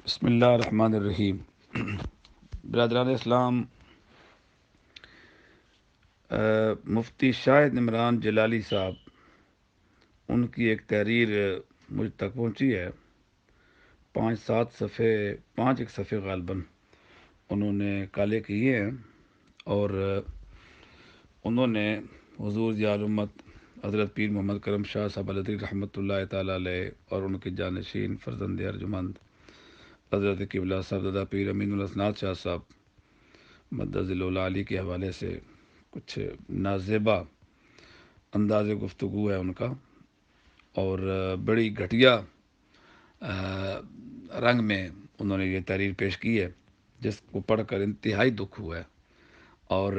بسم اللہ الرحمن الرحیم۔ برادران اسلام، مفتی شاہد عمران جلالی صاحب، ان کی ایک تحریر مجھ تک پہنچی ہے، 5 صفحے غالباً انہوں نے کالے کیے ہیں، اور انہوں نے حضور ضیاء الامت حضرت پیر محمد کرم شاہ صاحب الدری رحمۃ اللہ تعالیٰ علیہ اور ان کے جانشین فرزند ارجمند حضرت قبلہ صاحبزادہ پیر امین الاسناد شاہ صاحب مدد علی کے حوالے سے کچھ نازیبا انداز گفتگو ہے ان کا، اور بڑی گھٹیا رنگ میں انہوں نے یہ تحریر پیش کی ہے، جس کو پڑھ کر انتہائی دکھ ہوا ہے، اور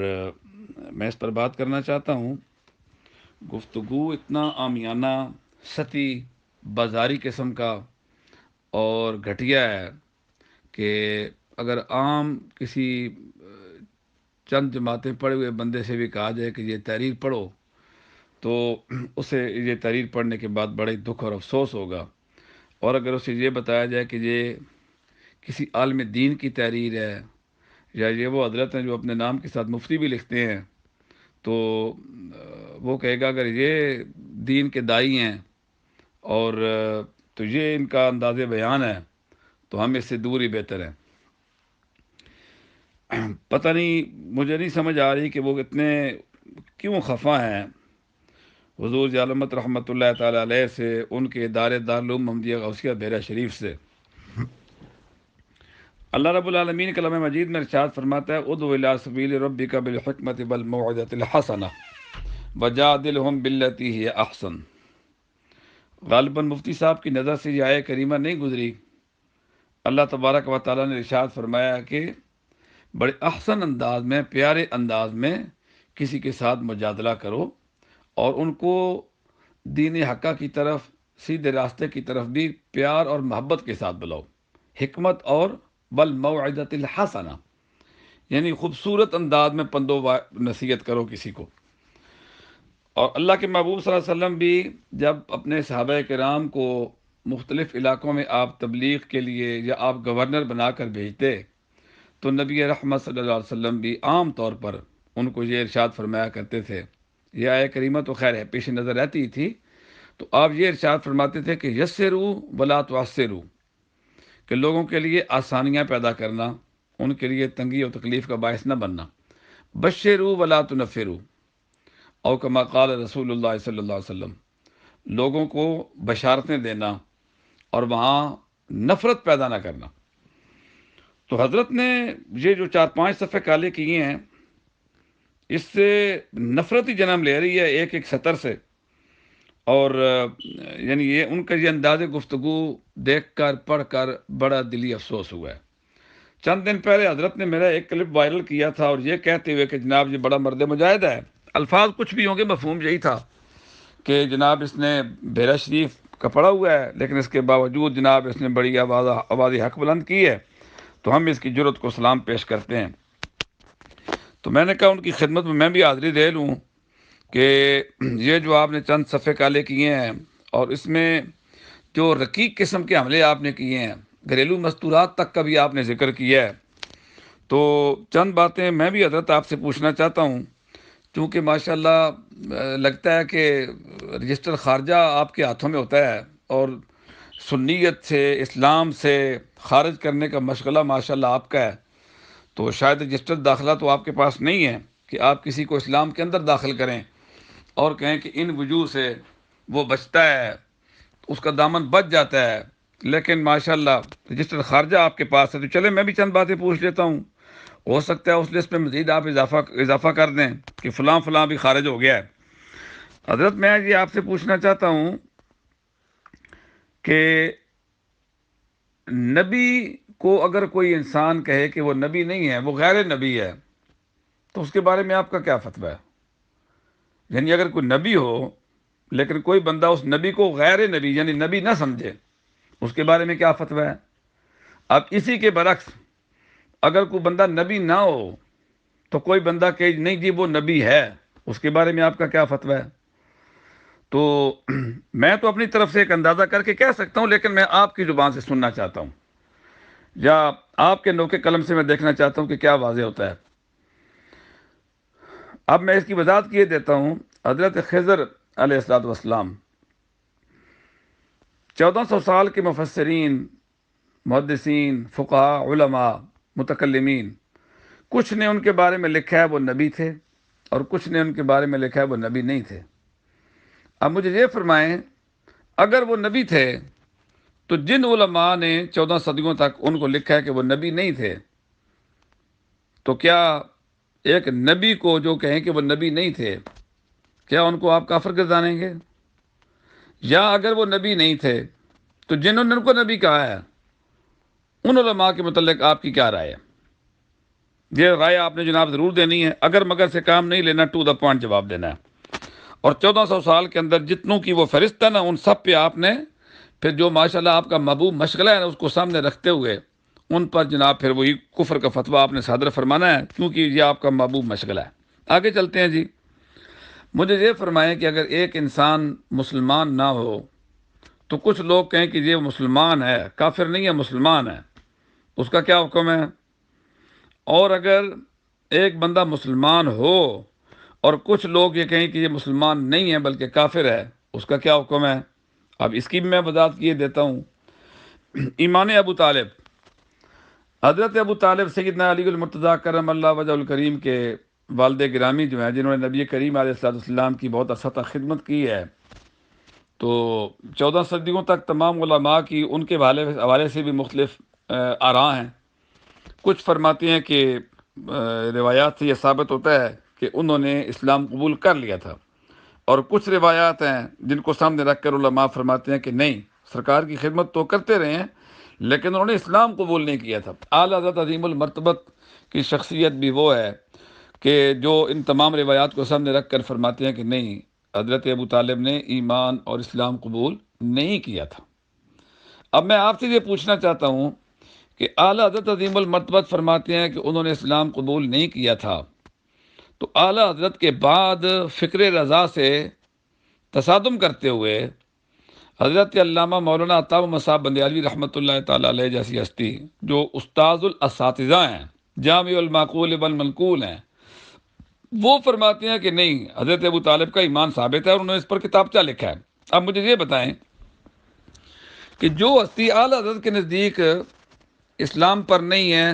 میں اس پر بات کرنا چاہتا ہوں۔ گفتگو اتنا عامیانہ، سطحی، بازاری قسم کا اور گھٹیا ہے کہ اگر عام کسی چند جماعتیں پڑھے ہوئے بندے سے بھی کہا جائے کہ یہ تحریر پڑھو، تو اسے یہ تحریر پڑھنے کے بعد بڑے دکھ اور افسوس ہوگا، اور اگر اسے یہ بتایا جائے کہ یہ کسی عالم دین کی تحریر ہے، یا یہ وہ حضرت ہیں جو اپنے نام کے ساتھ مفتی بھی لکھتے ہیں، تو وہ کہے گا اگر یہ دین کے دائی ہیں اور تو یہ ان کا انداز بیان ہے، تو ہم اس سے دور ہی بہتر ہیں۔ پتہ نہیں، مجھے نہیں سمجھ آ رہی کہ وہ اتنے کیوں خفا ہیں حضور ضیاء الامت رحمۃ اللہ تعالیٰ علیہ سے، ان کے دارالعلوم محمدیہ غوثیہ بیرہ شریف سے۔ اللہ رب العالمین کلام مجید میں ارشاد فرماتا ہے، ادعو الی سبیل ربک بالحکمۃ والموعظۃ الحسنہ وجادلہم باللتی ہی احسن۔ غالباً مفتی صاحب کی نظر سے یہ آیہ کریمہ نہیں گزری۔ اللہ تبارک و تعالیٰ نے ارشاد فرمایا کہ بڑے احسن انداز میں، پیارے انداز میں کسی کے ساتھ مجادلہ کرو، اور ان کو دین حقہ کی طرف، سیدھے راستے کی طرف بھی پیار اور محبت کے ساتھ بلاؤ، حکمت اور بالموعظۃ الحسنہ، یعنی خوبصورت انداز میں پند و نصیحت کرو کسی کو۔ اور اللہ کے محبوب صلی اللہ علیہ وسلم بھی جب اپنے صحابہ کرام کو مختلف علاقوں میں آپ تبلیغ کے لیے یا آپ گورنر بنا کر بھیجتے، تو نبی رحمت صلی اللہ علیہ وسلم بھی عام طور پر ان کو یہ ارشاد فرمایا کرتے تھے۔ یہ آیہ کریمہ تو خیر ہے، پیش نظر رہتی ہی تھی، تو آپ یہ ارشاد فرماتے تھے کہ یسروا ولا تعسروا، کہ لوگوں کے لیے آسانیاں پیدا کرنا، ان کے لیے تنگی اور تکلیف کا باعث نہ بننا۔ بشروا ولا تنفروا، او کما قال رسول اللہ صلی اللہ علیہ وسلم، لوگوں کو بشارتیں دینا اور وہاں نفرت پیدا نہ کرنا۔ تو حضرت نے یہ جو 4-5 صفحے کالے کیے ہیں، اس سے نفرت ہی جنم لے رہی ہے ایک ایک سطر سے، اور یعنی یہ ان کا یہ انداز گفتگو دیکھ کر پڑھ کر بڑا دلی افسوس ہوا ہے۔ چند دن پہلے حضرت نے میرا ایک کلپ وائرل کیا تھا، اور یہ کہتے ہوئے کہ جناب یہ بڑا مرد مجاہد ہے، الفاظ کچھ بھی ہوں گے، مفہوم یہی تھا کہ جناب اس نے بیرہ شریف کا پڑھا ہوا ہے، لیکن اس کے باوجود جناب اس نے بڑی آواز حق بلند کی ہے، تو ہم اس کی جرت کو سلام پیش کرتے ہیں۔ تو میں نے کہا ان کی خدمت میں بھی حاضری دے لوں کہ یہ جو آپ نے چند صفحے کالے کیے ہیں، اور اس میں جو رقیق قسم کے حملے آپ نے کیے ہیں، گھریلو مستورات تک کا بھی آپ نے ذکر کیا ہے، تو چند باتیں میں بھی حضرت آپ سے پوچھنا چاہتا ہوں، کیونکہ ماشاءاللہ لگتا ہے کہ رجسٹر خارجہ آپ کے ہاتھوں میں ہوتا ہے، اور سنیت سے، اسلام سے خارج کرنے کا مشغلہ ماشاءاللہ آپ کا ہے، تو شاید رجسٹر داخلہ تو آپ کے پاس نہیں ہے کہ آپ کسی کو اسلام کے اندر داخل کریں اور کہیں کہ ان وجوہ سے وہ بچتا ہے، اس کا دامن بچ جاتا ہے، لیکن ماشاءاللہ رجسٹر خارجہ آپ کے پاس ہے۔ تو چلے میں بھی چند باتیں پوچھ لیتا ہوں، ہو سکتا ہے اس لسٹ میں مزید آپ اضافہ کر دیں کہ فلاں فلاں بھی خارج ہو گیا ہے۔ حضرت میں یہ آپ سے پوچھنا چاہتا ہوں کہ نبی کو اگر کوئی انسان کہے کہ وہ نبی نہیں ہے، وہ غیر نبی ہے، تو اس کے بارے میں آپ کا کیا فتویٰ ہے؟ یعنی اگر کوئی نبی ہو لیکن کوئی بندہ اس نبی کو غیر نبی یعنی نبی نہ سمجھے، اس کے بارے میں کیا فتویٰ ہے؟ اب اسی کے برعکس اگر کوئی بندہ نبی نہ ہو تو کوئی بندہ کہ نہیں جی وہ نبی ہے، اس کے بارے میں آپ کا کیا فتویٰ ہے؟ تو میں تو اپنی طرف سے ایک اندازہ کر کے کہہ سکتا ہوں، لیکن میں آپ کی زبان سے سننا چاہتا ہوں یا آپ کے نوکے قلم سے میں دیکھنا چاہتا ہوں کہ کیا واضح ہوتا ہے۔ اب میں اس کی وضاحت کیے دیتا ہوں۔ حضرت خضر علیہ السلام 1400 سال کے مفسرین، محدثین، فقہاء، علماء، متکلمین، کچھ نے ان کے بارے میں لکھا ہے وہ نبی تھے، اور کچھ نے ان کے بارے میں لکھا ہے وہ نبی نہیں تھے۔ اب مجھے یہ فرمائیں، اگر وہ نبی تھے تو جن علماء نے 14 صدیوں تک ان کو لکھا ہے کہ وہ نبی نہیں تھے، تو کیا ایک نبی کو جو کہیں کہ وہ نبی نہیں تھے، کیا ان کو آپ کافر گردانیں گے؟ یا اگر وہ نبی نہیں تھے تو جنہوں نے ان کو نبی کہا ہے ان علماء کے متعلق آپ کی کیا رائے ہے؟ یہ رائے آپ نے جناب ضرور دینی ہے، اگر مگر سے کام نہیں لینا، ٹو دا پوائنٹ جواب دینا ہے۔ اور 1400 سال کے اندر جتنوں کی وہ فہرست ہے نا، ان سب پہ آپ نے پھر جو ماشاءاللہ آپ کا محبوب مشغلہ ہے نا، اس کو سامنے رکھتے ہوئے ان پر جناب پھر وہی کفر کا فتویٰ آپ نے صادر فرمانا ہے، کیونکہ یہ آپ کا محبوب مشغلہ ہے۔ آگے چلتے ہیں جی۔ مجھے یہ فرمائیں کہ اگر ایک انسان مسلمان نہ ہو تو کچھ لوگ کہیں کہ یہ مسلمان ہے، کافر نہیں ہے، مسلمان ہے، اس کا کیا حکم ہے؟ اور اگر ایک بندہ مسلمان ہو اور کچھ لوگ یہ کہیں کہ یہ مسلمان نہیں ہے بلکہ کافر ہے، اس کا کیا حکم ہے؟ اب اس کی بھی میں وضاحت کیے دیتا ہوں۔ ایمان ابو طالب، حضرت ابو طالب سیدنا علی المرتضیٰ کرم اللہ وجہ الکریم کے والد گرامی جو ہیں، جنہوں نے نبی کریم علیہ السلام کی بہت عرصہ تک خدمت کی ہے، تو 14 صدیوں تک تمام علماء کی ان کے حوالے سے بھی مختلف آراء ہیں۔ کچھ فرماتے ہیں کہ روایات سے یہ ثابت ہوتا ہے کہ انہوں نے اسلام قبول کر لیا تھا، اور کچھ روایات ہیں جن کو سامنے رکھ کر علماء فرماتے ہیں کہ نہیں، سرکار کی خدمت تو کرتے رہے ہیں لیکن انہوں نے اسلام قبول نہیں کیا تھا۔ اعلیٰ حضرت عظیم المرتبت کی شخصیت بھی وہ ہے کہ جو ان تمام روایات کو سامنے رکھ کر فرماتے ہیں کہ نہیں، حضرت ابو طالب نے ایمان اور اسلام قبول نہیں کیا تھا۔ اب میں آپ سے یہ پوچھنا چاہتا ہوں کہ اعلیٰ حضرت عظیم المرتبت فرماتے ہیں کہ انہوں نے اسلام قبول نہیں کیا تھا، تو اعلیٰ حضرت کے بعد فکر رضا سے تصادم کرتے ہوئے حضرت علامہ مولانا عطا مصعب بندیالوی رحمۃ اللہ تعالی علیہ جیسی ہستی، جو استاذ الاساتذہ ہیں، جامع المعقول والمنقول ہیں، وہ فرماتے ہیں کہ نہیں، حضرت ابو طالب کا ایمان ثابت ہے اور انہوں نے اس پر کتابچہ لکھا ہے۔ اب مجھے یہ بتائیں کہ جو ہستی اعلیٰ حضرت کے نزدیک اسلام پر نہیں ہے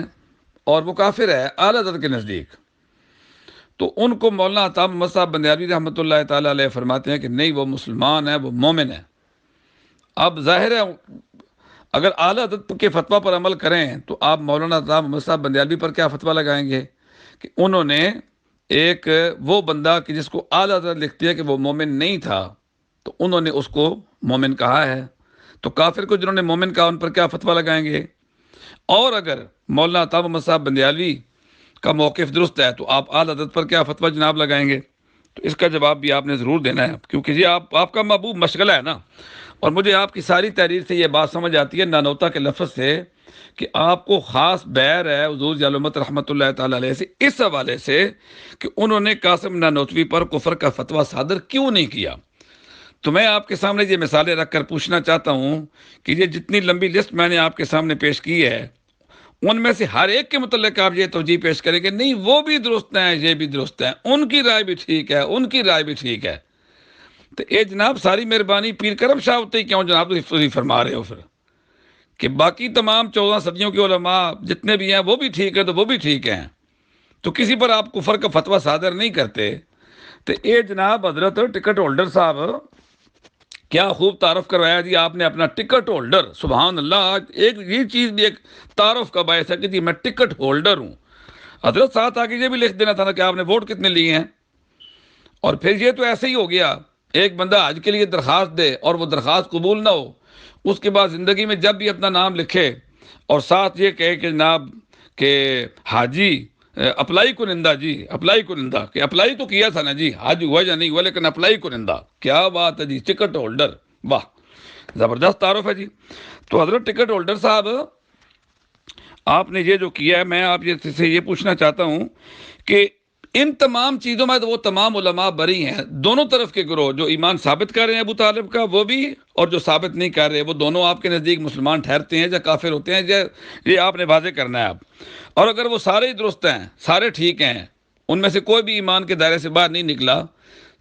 اور وہ کافر ہے اعلیٰ حضرت کے نزدیک، تو ان کو مولانا عطا مصعب بندیالوی رحمۃ اللہ تعالی علیہ فرماتے ہیں کہ نہیں، وہ مسلمان ہے، وہ مومن ہے۔ اب ظاہر ہے اگر اعلیٰ حضرت کے فتویٰ پر عمل کریں تو آپ مولانا عطا مصعب بندیالوی پر کیا فتویٰ لگائیں گے کہ انہوں نے ایک وہ بندہ کہ جس کو اعلیٰ حضرت لکھتی ہے کہ وہ مومن نہیں تھا، تو انہوں نے اس کو مومن کہا ہے، تو کافر کو جنہوں نے مومن کہا ان پر کیا فتویٰ لگائیں گے؟ اور اگر مولانا عطا مصعب بندیالوی کا موقف درست ہے تو آپ اعلیٰ حضرت پر کیا فتویٰ جناب لگائیں گے؟ تو اس کا جواب بھی آپ نے ضرور دینا ہے، کیونکہ یہ آپ کا محبوب مشغلہ ہے نا۔ اور مجھے آپ کی ساری تحریر سے یہ بات سمجھ آتی ہے، نانوتا کے لفظ سے، کہ آپ کو خاص بیر ہے حضور ضیاءالامت رحمۃ اللہ تعالی علیہ سے، اس حوالے سے کہ انہوں نے قاسم نانوتوی پر کفر کا فتویٰ صادر کیوں نہیں کیا۔ تو میں آپ کے سامنے یہ مثالیں رکھ کر پوچھنا چاہتا ہوں کہ یہ جتنی لمبی لسٹ میں نے آپ کے سامنے پیش کی ہے، ان میں سے ہر ایک کے متعلق آپ یہ توجیہ پیش کریں کہ نہیں، وہ بھی درست ہیں، یہ بھی درست ہیں، ان کی رائے بھی ٹھیک ہے، ان کی رائے بھی ٹھیک ہے، تو اے جناب ساری مہربانی پیر کرم شاہ ہوتے ہی کیوں جناب تھی فرما رہے ہو پھر کہ باقی تمام 14 صدیوں کے علماء جتنے بھی ہیں وہ بھی ٹھیک ہے تو وہ بھی ٹھیک ہیں، تو کسی پر آپ کفر کا فتویٰ صادر نہیں کرتے؟ تو اے جناب حضرت ٹکٹ ہولڈر صاحب، کیا خوب تعارف کروایا جی آپ نے اپنا ٹکٹ ہولڈر، سبحان اللہ۔ آج ایک یہ چیز بھی ایک تعارف کا باعث ہے کہ جی میں ٹکٹ ہولڈر ہوں۔ حضرت ساتھ آگے یہ بھی لکھ دینا تھا نا کہ آپ نے ووٹ کتنے لیے ہیں۔ اور پھر یہ تو ایسے ہی ہو گیا، ایک بندہ حج کے لیے درخواست دے اور وہ درخواست قبول نہ ہو، اس کے بعد زندگی میں جب بھی اپنا نام لکھے اور ساتھ یہ کہے کہ جناب کہ حاجی اپلائی کنندہ، جی اپلائی کنندہ، کہ اپلائی تو کیا تھا نا جی، حج ہوا یا نہیں ہوا لیکن اپلائی کنندہ، کیا بات ہے جی، ٹکٹ ہولڈر، واہ زبردست تعارف ہے جی۔ تو حضرت ٹکٹ ہولڈر صاحب، آپ نے یہ جو کیا ہے، میں آپ سے یہ پوچھنا چاہتا ہوں کہ ان تمام چیزوں میں وہ تمام علماء بری ہیں، دونوں طرف کے گروہ، جو ایمان ثابت کر رہے ہیں ابو طالب کا وہ بھی، اور جو ثابت نہیں کر رہے وہ دونوں آپ کے نزدیک مسلمان ٹھہرتے ہیں یا کافر ہوتے ہیں، یہ آپ نے واضح کرنا ہے آپ۔ اور اگر وہ سارے ہی درست ہیں، سارے ٹھیک ہیں، ان میں سے کوئی بھی ایمان کے دائرے سے باہر نہیں نکلا،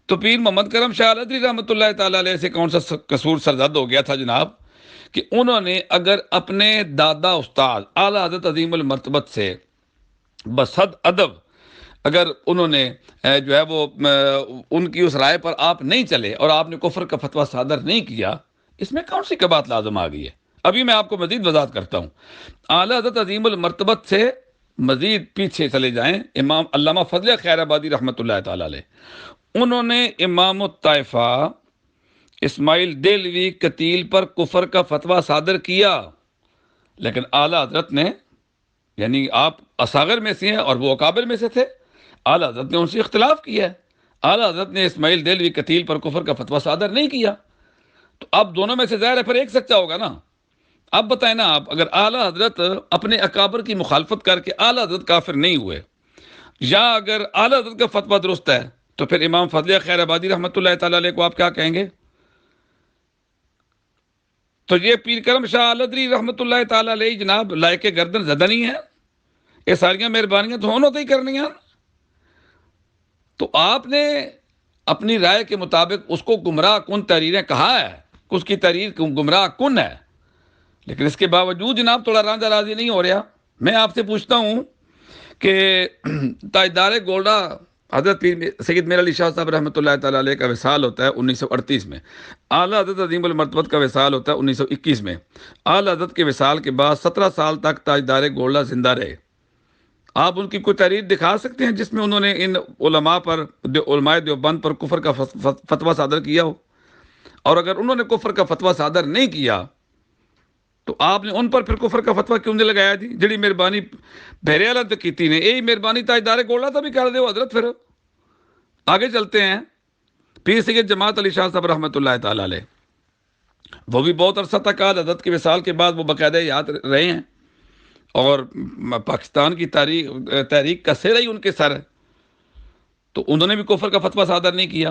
تو پیر محمد کرم شاہ الحضری رحمۃ اللہ تعالیٰ علیہ سے کون سا قصور سرزد ہو گیا تھا جناب، کہ انہوں نے اگر اپنے دادا استاد اعلیٰ حضرت عظیم المرتبت سے بصد ادب اگر انہوں نے جو ہے وہ ان کی اس رائے پر آپ نہیں چلے اور آپ نے کفر کا فتویٰ صادر نہیں کیا، اس میں کون سی بات لازم آ گئی ہے؟ ابھی میں آپ کو مزید وضاحت کرتا ہوں۔ اعلیٰ حضرت عظیم المرتبت سے مزید پیچھے چلے جائیں، امام علامہ فضل خیر آبادی رحمۃ اللہ تعالی علیہ، انہوں نے امام الطائفہ اسماعیل دہلوی قتیل پر کفر کا فتویٰ صادر کیا، لیکن اعلیٰ حضرت نے، یعنی آپ اصاغر میں سے ہیں اور وہ اکابر میں سے تھے، اعلیٰ حضرت نے ان سے اختلاف کیا ہے، اعلیٰ حضرت نے اسماعیل دہلوی قتیل پر کفر کا فتویٰ صادر نہیں کیا، تو اب دونوں میں سے ظاہر ہے پھر ایک سچا ہوگا نا۔ اب بتائیں نا آپ، اگر اعلیٰ حضرت اپنے اکابر کی مخالفت کر کے اعلیٰ حضرت کافر نہیں ہوئے، یا اگر اعلیٰ حضرت کا فتویٰ درست ہے، تو پھر امام فضل خیر آبادی رحمۃ اللہ تعالی علیہ کو آپ کیا کہیں گے؟ تو یہ پیر کرم شاہ الحضری رحمۃ اللہ تعالی علیہ جناب لائق گردن زدہ نہیں ہے، یہ ساریاں مہربانیاں تو ہونوں ہی کرنی ہیں۔ تو آپ نے اپنی رائے کے مطابق اس کو گمراہ کن تحریریں کہا ہے، اس کی تحریر گمراہ کن ہے، لیکن اس کے باوجود جناب تھوڑا رانجھا راضی نہیں ہو رہا۔ میں آپ سے پوچھتا ہوں کہ تاجدار گولڈا حضرت سید میر علی شاہ صاحب رحمۃ اللہ تعالی علیہ کا وصال ہوتا ہے 1938 میں، اعلیٰ حضرت عظیم المرتبت کا وصال ہوتا ہے 1921 میں۔ اعلیٰ حضرت کے وصال کے بعد 17 سال تک تاجدار گولڈا زندہ رہے۔ آپ ان کی کوئی تحریر دکھا سکتے ہیں جس میں انہوں نے ان علماء پر، علماء دیوبند پر کفر کا فتویٰ صادر کیا ہو؟ اور اگر انہوں نے کفر کا فتویٰ صادر نہیں کیا تو آپ نے ان پر پھر کفر کا فتویٰ کیوں نہیں لگایا جی؟ جڑی مہربانی بہرے والا تو کیتی نے، یہی مہربانی تاجدار گولڈا تو بھی کر دے حضرت۔ پھر آگے چلتے ہیں، پیر سید جماعت علی شاہ صاحب رحمۃ اللہ تعالی علیہ، وہ بھی بہت عرصہ تک حضرت کے وصال کے بعد وہ باقاعدہ یاد رہے ہیں، اور پاکستان کی تحریک کا سہرا ہی ان کے سر ہے، تو انہوں نے بھی کفر کا فتویٰ صادر نہیں کیا۔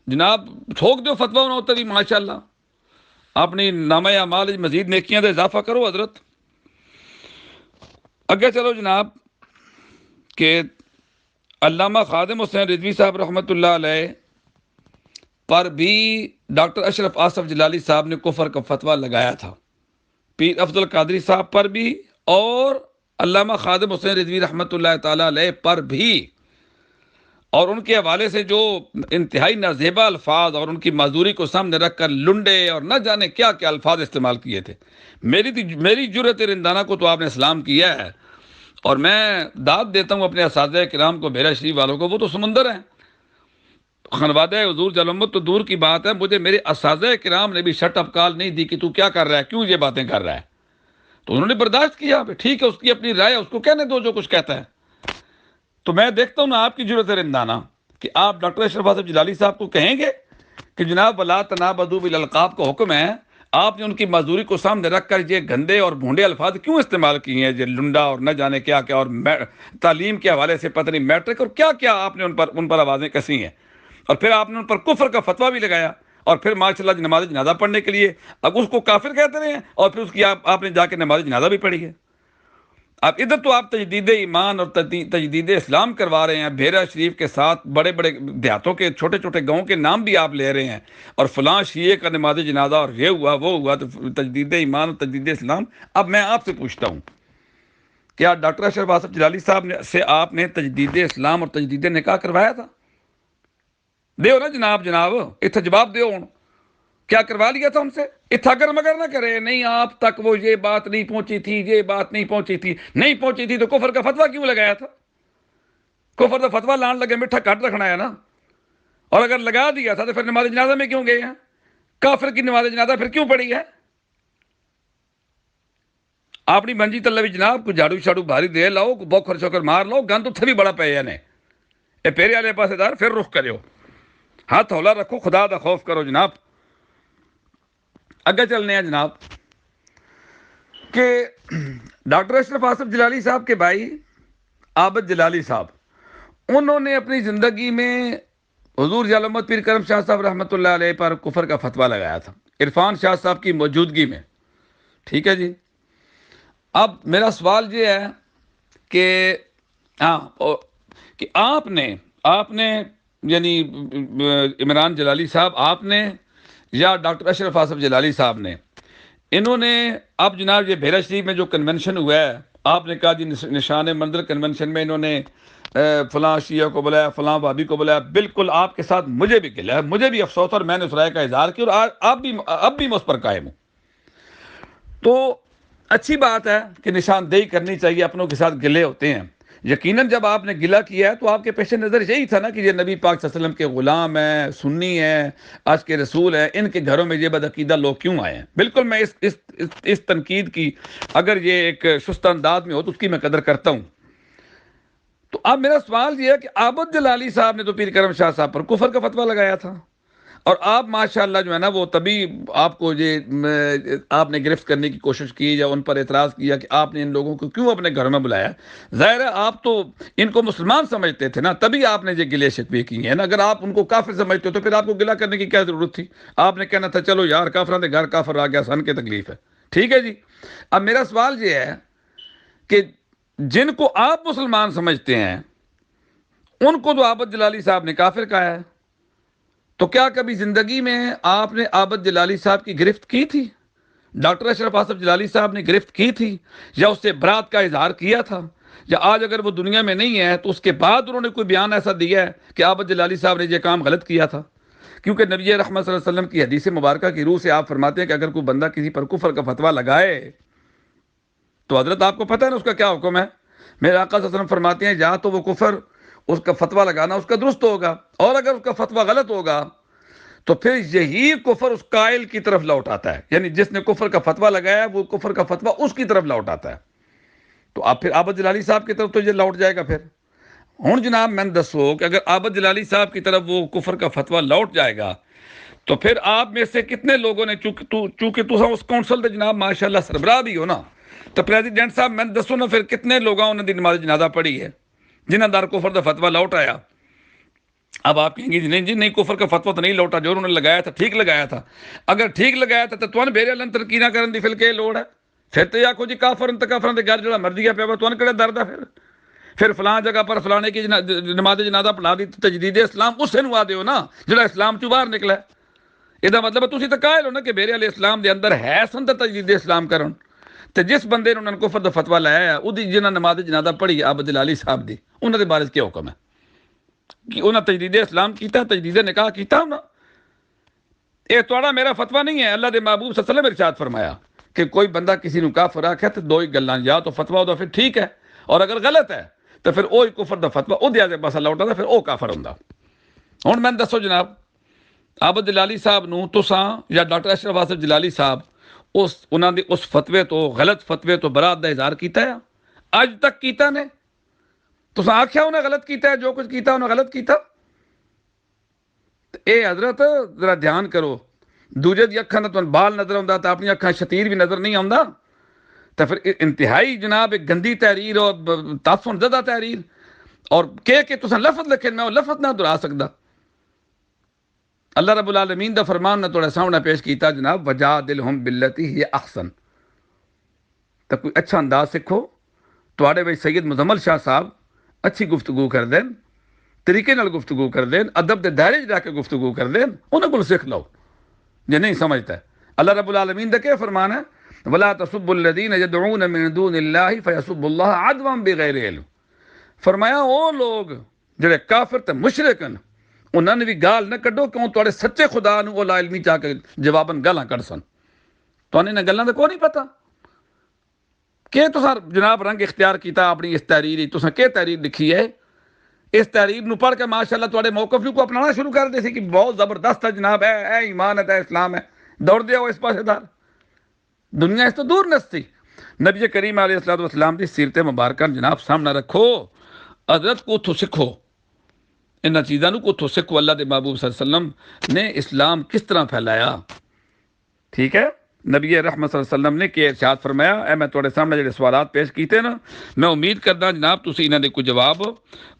جناب ٹھوک دو فتویٰ نہ ہوتا بھی ماشاءاللہ، اپنی نامہ اعمال مزید نیکیاں دے اضافہ کرو حضرت۔ اگے چلو جناب کہ علامہ خادم حسین رضوی صاحب رحمۃ اللہ علیہ پر بھی ڈاکٹر اشرف آصف جلالی صاحب نے کفر کا فتویٰ لگایا تھا، پیر افضل قادری صاحب پر بھی اور علامہ خادم حسین رضوی رحمۃ اللہ تعالی علیہ پر بھی، اور ان کے حوالے سے جو انتہائی نازیبا الفاظ اور ان کی معذوری کو سامنے رکھ کر لنڈے اور نہ جانے کیا کیا الفاظ استعمال کیے تھے۔ میری جرأت رندانہ کو تو آپ نے اسلام کیا ہے، اور میں داد دیتا ہوں اپنے اساتذہ کرام کو، بیرا شریف والوں کو، وہ تو سمندر ہیں، خانوادہ حضور جلمت تو دور کی بات ہے، مجھے میرے اساتذہ کرام نے بھی شٹ اپ کال نہیں دی کہ تو کیا کر رہا ہے، کیوں یہ باتیں کر رہا ہے، تو انہوں نے برداشت کیا، ٹھیک ہے اس کی اپنی رائے، اس کو کہنے دو جو کچھ کہتا ہے۔ تو میں دیکھتا ہوں نا آپ کی جرأت رندانہ کہ آپ ڈاکٹر اشرف آصف جلالی صاحب کو کہیں گے کہ جناب ولا تنابزوا بالالقاب کا حکم ہے، آپ نے ان کی معذوری کو سامنے رکھ کر یہ گندے اور بھونڈے الفاظ کیوں استعمال کیے ہیں، یہ لنڈا اور نہ جانے کیا کیا، اور تعلیم کے حوالے سے پتہ نہیں میٹرک اور کیا کیا آپ نے ان پر آوازیں کسی ہیں، اور پھر آپ نے ان پر کفر کا فتویٰ بھی لگایا، اور پھر ماشاءاللہ نماز جنازہ پڑھنے کے لیے اب اس کو کافر کہتے رہے ہیں، اور پھر اس کی آپ نے جا کے نماز جنازہ بھی پڑھی ہے۔ اب ادھر تو آپ تجدید ایمان اور تجدید اسلام کروا رہے ہیں، بھیرا شریف کے ساتھ بڑے بڑے دیہاتوں کے چھوٹے چھوٹے گاؤں کے نام بھی آپ لے رہے ہیں، اور فلاں شیعہ کا نماز جنازہ اور یہ ہوا وہ ہوا، تو تجدید ایمان اور تجدید اسلام۔ اب میں آپ سے پوچھتا ہوں، کیا ڈاکٹر اشرف آصف جلالی صاحب سے آپ نے تجدید اسلام اور تجدید نکاح کروایا تھا؟ دیو نا جناب اتھا جواب دیو، کیا کروا لیا تھا ان سے؟ اتھا گر مگر نہ کرے، نہیں آپ تک وہ یہ بات نہیں پہنچی تھی، یہ بات نہیں پہنچی تھی تو کفر کا فتویٰ کیوں لگایا تھا؟ کفر کا فتویٰ لان لگے میٹھا کٹ رکھنا ہے نا، اور اگر لگا دیا تھا تو پھر نماز جنازہ میں کیوں گئے ہیں؟ کافر کی نماز جنازہ پھر کیوں پڑھی ہے؟ اپنی منجی تلہ بھی جناب کو جھاڑو شاڑو بھاری دے لاؤ، بوکھر شوکر مار لو، گند اتھے بھی بڑا پے نے اے پیرے والے پاسے دار، پھر رخ کریو، ہاتھ ہولا رکھو، خدا دا خوف کرو جناب۔ اگے چلنے ہیں جناب کہ ڈاکٹر اشرف آصف جلالی صاحب کے بھائی عابد جلالی صاحب، انہوں نے اپنی زندگی میں حضور ضیاء الحمد پیر کرم شاہ صاحب رحمۃ اللہ علیہ پر کفر کا فتویٰ لگایا تھا عرفان شاہ صاحب کی موجودگی میں. ٹھیک ہے جی. اب میرا سوال یہ ہے کہ ہاں کہ آپ نے یعنی عمران جلالی صاحب آپ نے یا ڈاکٹر اشرف آصف جلالی صاحب نے، انہوں نے اب جناب یہ بحیرہ شریف میں جو کنونشن ہوا ہے، آپ نے کہا جی نشان منظر کنونشن میں انہوں نے فلاں شیعہ کو بلایا، فلاں وہابی کو بلایا. بالکل آپ کے ساتھ مجھے بھی گلہ ہے، مجھے بھی افسوس، اور میں نے اس رائے کا اظہار کیا، اور اب بھی میں اس پر قائم ہوں. تو اچھی بات ہے کہ نشاندہی کرنی چاہیے، اپنوں کے ساتھ گلے ہوتے ہیں. یقیناً جب آپ نے گلہ کیا ہے تو آپ کے پیش نظر یہی تھا نا کہ یہ نبی پاک صلی اللہ علیہ وسلم کے غلام ہیں، سنی ہیں، عاشق کے رسول ہیں، ان کے گھروں میں یہ بدعقیدہ لوگ کیوں آئے ہیں. بالکل میں اس تنقید کی، اگر یہ ایک شستہ انداز میں ہو تو اس کی میں قدر کرتا ہوں. تو اب میرا سوال یہ ہے کہ عابد جلالی صاحب نے تو پیر کرم شاہ صاحب پر کفر کا فتویٰ لگایا تھا، اور آپ ماشاءاللہ جو ہے نا وہ تبھی آپ کو یہ آپ نے گرفت کرنے کی کوشش کی یا ان پر اعتراض کیا کہ آپ نے ان لوگوں کو کیوں اپنے گھر میں بلایا. ظاہر ہے آپ تو ان کو مسلمان سمجھتے تھے نا، تبھی آپ نے یہ گلے شکوے کی ہیں نا. اگر آپ ان کو کافر سمجھتے ہو تو پھر آپ کو گلہ کرنے کی کیا ضرورت تھی؟ آپ نے کہنا تھا چلو یار کافروں کے گھر کافر آ گیا، سن کے تکلیف ہے. ٹھیک ہے جی. اب میرا سوال یہ ہے کہ جن کو آپ مسلمان سمجھتے ہیں ان کو تو عابد جلالی صاحب نے کافر کہا ہے، تو کیا کبھی زندگی میں آپ نے عابد جلالی صاحب کی گرفت کی تھی؟ ڈاکٹر اشرف آصف جلالی صاحب نے گرفت کی تھی یا اس سے برات کا اظہار کیا تھا؟ یا آج اگر وہ دنیا میں نہیں ہے تو اس کے بعد انہوں نے کوئی بیان ایسا دیا ہے کہ عابد جلالی صاحب نے یہ کام غلط کیا تھا؟ کیونکہ نبی رحمت صلی اللہ علیہ وسلم کی حدیث مبارکہ کی روح سے آپ فرماتے ہیں کہ اگر کوئی بندہ کسی پر کفر کا فتویٰ لگائے تو حضرت آپ کو پتہ ہے نا اس کا کیا حکم ہے. میرے آقا صلی اللہ علیہ وسلم فرماتے ہیں یا تو وہ کفر، اس کا فتویٰ لگانا اس کا درست ہوگا، اور اگر اس کا فتویٰ غلط ہوگا تو پھر یہی کفر اس قائل کی طرف لوٹ آتا ہے. یعنی جس نے کفر کا فتویٰ لگایا وہ کفر کا فتویٰ اس کی طرف لوٹ آتا ہے. تو آپ پھر عابد جلالی صاحب کی طرف تو یہ لوٹ جائے گا. پھر ہوں جناب میں دسو کہ اگر عابد جلالی صاحب کی طرف وہ کفر کا فتویٰ لوٹ جائے گا تو پھر آپ میں سے کتنے لوگوں نے، چونکہ تو اس کونسل دے جناب ماشاءاللہ سربراہ بھی ہو نا، تو پریزیڈنٹ صاحب میں دسو نا پھر کتنے لوگوں نے نماز جنازہ پڑھی ہے جنہاں دار کفر دا فتویٰ لوٹ آیا. اب آپ کہیں گے جی نہیں کفر کا فتویٰ تو نہیں لوٹا، جو انہوں نے لگایا تھا ٹھیک لگایا تھا. اگر ٹھیک لگایا تھا تو تون بیرے لن ترکینہ کرن دی فل کے لوڑ ہے. پھر تو آکھو جی کافرن تے کافرن دے گھر جڑا مرضی پیا وا تون کڑے درد ہے. پھر فلاں جگہ پر فلانے کی نماز جنازہ پڑھا دی تجدید اسلام اسے نو آ دیو نا جڑا اسلام چوں باہر نکلا. یہ مطلب تسی تو قائل ہو نا کہ میرے علیہ السلام دے اندر ہے سن تجدید اسلام کرن. تے جس بندے نے انہوں نے کفر دا فتویٰ لایا ہے جنہاں نماز جنازہ پڑھی عابد جلالی صاحب دی، انہاں دے بارے کیا حکم ہے کہ انہاں تجدید اسلام کیتا، تجدید نکاح کیتا ہونا؟ یہ توڑا میرا فتویٰ نہیں ہے. اللہ دے محبوب صلی اللہ علیہ وسلم ارشاد فرمایا کہ کوئی بندہ کسی نو کافر آکھے تو دو ہی گلاں، یا تو فتویٰ دا پھر ٹھیک ہے، اور اگر غلط ہے تو پھر وہی کفر دا فتویٰ او دے پاسا لوٹا دا، پھر او کافر ہوندا. ہن میں دسو جناب عابد جلالی صاحب نو تساں یا ڈاکٹر اشرف آصف جلالی صاحب انہاں دے اس فتوے تو، غلط فتوے تو برات دا اظہار کیتا ہے؟ اج تک کیتا نے؟ تساں آکھیا انہاں غلط کیتا ہے، جو کچھ کیتا انہاں غلط کیتا؟ اے حضرت ذرا دھیان کرو، دوجے دی اکھاں تے بال نظر آوندا تے اپنی اکھاں شتیر بھی نظر نہیں آوندا، تو پھر انتہائی جناب ایک گندی تحریر اور تعفن زدہ تحریر، اور کہ تساں لفظ لکھے میں وہ لفظ نہ دہرا سکدا. اللہ رب العالمین دا فرمان نے تھوڑا سامنے پیش کیتا جناب وجادلہم باللتی ہی احسن. تو کوئی اچھا انداز سکھو. تواڈے وچ سید مزمل شاہ صاحب اچھی گفتگو کر دین، طریقے نال گفتگو کر دین، ادب دے دائرے وچ رہ کے گفتگو کر دین، انہاں کول سکھ لو جے نہیں سمجھتا ہے. اللہ رب العالمین دا کیا فرمان ہے؟ ولا تسبوا الذین یدعون من دون اللہ فیسبوا اللہ عدوا بغیر علم. فرمایا او لوگ جڑے کافر تے مشرک ہیں انہاں نے بھی گال نہ کڈو کیوں تواڈے سچے خدا نو او لا علمی چاہ کے جواباً گالاں کڈ سن. توانے انہاں گلاں دا کوئی نہیں پتہ کہ تساں جناب رنگ اختیار کیتا اپنی اس تحریر. تساں کہ تحریر لکھی ہے؟ اس تحریر نو پڑھ کے ماشاءاللہ تواڈے موقف کو اپنانا شروع کر دے سی کہ بہت زبردست ہے جناب، اے ایمان ہے، اسلام ہے، دوڑ دیا ہو اس پاسے دار. دنیا اس تو دور نستی. نبی کریم علیہ السلام کی سیرت مبارکہ جناب سامنے رکھو، حضرت کو اتھو سکھو، انہاں چیزاں کو اتھو سکھو. اللہ دے محبوب صلی اللہ علیہ وسلم نے اسلام کس طرح پھیلایا. ٹھیک ہے. نبی رحمت صلی اللہ علیہ وسلم نے کہ ارشاد فرمایا اے میں تھوڑے سامنے جڑے سوالات پیش کیتے نا میں امید کردا جناب تسی انہاں دے کوئی جواب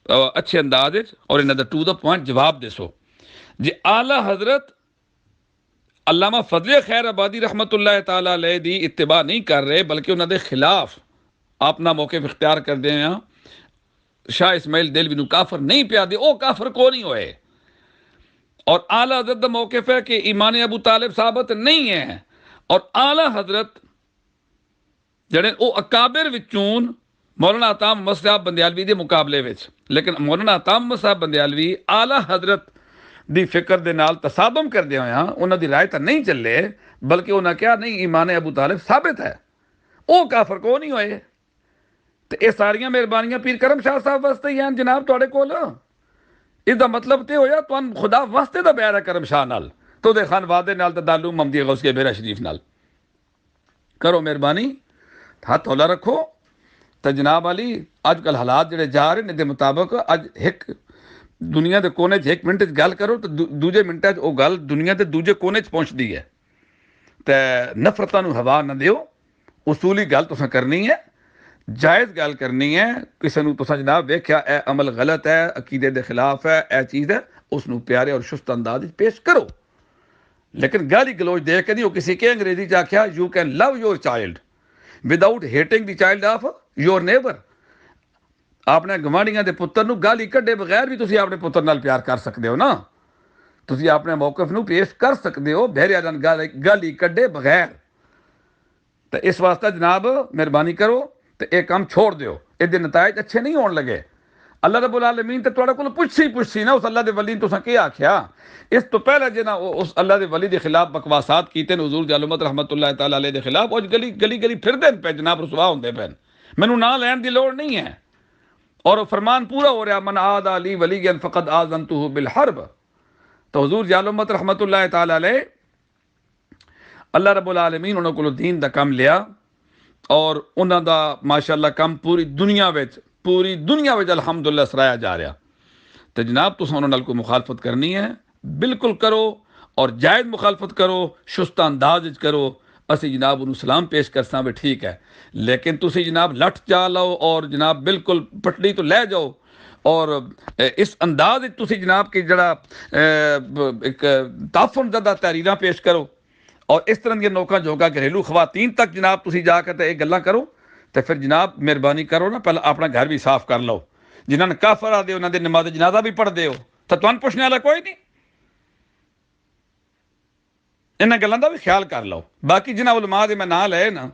اچھے انداز اور انہاں دا ٹو دا پوائنٹ جواب دسو جی اعلیٰ حضرت علامہ فضل خیر آبادی رحمت اللہ تعالیٰ علیہ دی اتباع نہیں کر رہے بلکہ انہاں دے خلاف اپنا موقف اختیار کر دے ہیں شاہ اسماعیل دہلوی نو کافر نہیں پیا دے او کافر کو نہیں ہوئے اور اعلیٰ حضرت دا موقف ہے کہ ایمان ابو طالب ثابت نہیں ہے اور اعلیٰ حضرت جڑے او اکابر وچوں مولانا عطا محمد صاحب بندیالوی دے مقابلے وچ لیکن مولانا عطا محمد صاحب بندیالوی اعلیٰ حضرت دی فکر دے نال تصادم کر دیا ہویا انہاں دی رائے تا نہیں چلے بلکہ انہاں کیا نہیں ایمان ابو طالب ثابت ہے او کافر کو نہیں ہوئے تے اے ساریاں مہربانیاں پیر کرم شاہ صاحب واسطے ہی ہیں جناب تواڈے کول اس دا مطلب تے ہویا تواں خدا واسطے دا بیان ہے کرم شاہ نال تو دے خان وعدے نال تے دالو محمدی غوثیہ بیرا شریف نال کرو مہربانی ہاتھ ہولا رکھو تے جناب علی اج کل حالات جڑے جا رہے نے دے مطابق اج ایک دنیا دے کونے چ ایک منٹ گل کرو تو دوجے منٹ او گل دنیا دے دوجے کونے چ پہنچدی ہے تے نفرتاں نو ہوا نہ دیو اصولی گل تساں کرنی ہے جائز گل کرنی ہے کسی نو تساں جناب ویکھیا اے عمل غلط ہے عقیدے دے خلاف ہے اے چیز ہے اس نو پیارے اور شست انداز پیش کرو لیکن گالی گلوچ دے کے نہیں وہ کسی کے انگریزی چ آکھیا you can love your child without hating the child of your neighbour اپنے گوانڈیاں دے پتر نو گالی کڈے بغیر بھی تسی اپنے پتر نال پیار کر سکدے ہو نا تسی اپنے موقف نو پیش کر سکدے ہو بہریا نال گالی کڈے بغیر تے اس واسطے جناب مہربانی کرو تے اے کام چھوڑ دیو اے دے نتائج اچھے نہیں ہون لگے اللہ رب العالمین تے تواڈے کول پوچھی نا اس اللہ دے ولی تساں کی آکھیا اس تو پہلے جنا اس اللہ دے ولی دے خلاف بکواسات کیتے نے حضور جالمت رحمت اللہ تعالی علیہ دے خلاف اور گلی پھردے پہ جناب رسوا ہوندے پے مینوں نہ لین دی لوڑ نہیں ہے اور فرمان پورا ہو رہا من عاد علی ولی فقد آذنتہ بالحرب تو حضور جالمت رحمت اللہ تعالی علیہ اللہ رب العالمین انہاں کولوں دین دا کم لیا اور انہاں دا ماشاءاللہ کم پوری دنیا وچ الحمدللہ سرایا جا رہا تو جناب تساں انہاں نال کوئی مخالفت کرنی ہے بالکل کرو اور جائز مخالفت کرو شستہ انداز وچ کرو اسی جناب انہوں سلام پیش کرساں بھی ٹھیک ہے لیکن تسی جناب لٹ چا لو اور جناب بالکل پٹڑی تو لے جاؤ اور اس انداز تسی جناب کی جڑا ایک تعفن زدہ تحریراں پیش کرو اور اس طرح یہ نوکا جوگا گھریلو خواتین تک جناب تسی جا کے ایک گلاں کرو تو پھر جناب مہربانی کرو نا پہلے اپنا گھر بھی صاف کر لو جنہاں نے کافر آ دے انہاں دے نماز جنازہ بھی پڑھ دے ہو تو تمہیں پوچھنے والا کوئی نہیں انہاں گلاں دا بھی خیال کر لو باقی جنہاں علماء دے میں نہ لے نا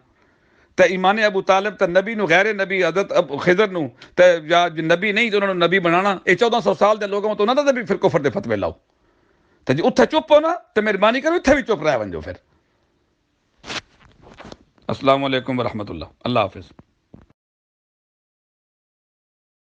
تے ایمان ابو طالب تے نبی نو غیر نبی حضرت خضر نو تے یا نبی نہیں تے انہاں نو نبی بنانا اے 1400 سال دے لوگوں تو انہاں دا بھی پھر کفر دے فتوی لاؤ تے جی اتھے چپ ہو نا تے مہربانی کرو اتھے بھی چپ رہ ونجو پھر السلام علیکم ورحمۃ اللہ اللہ حافظ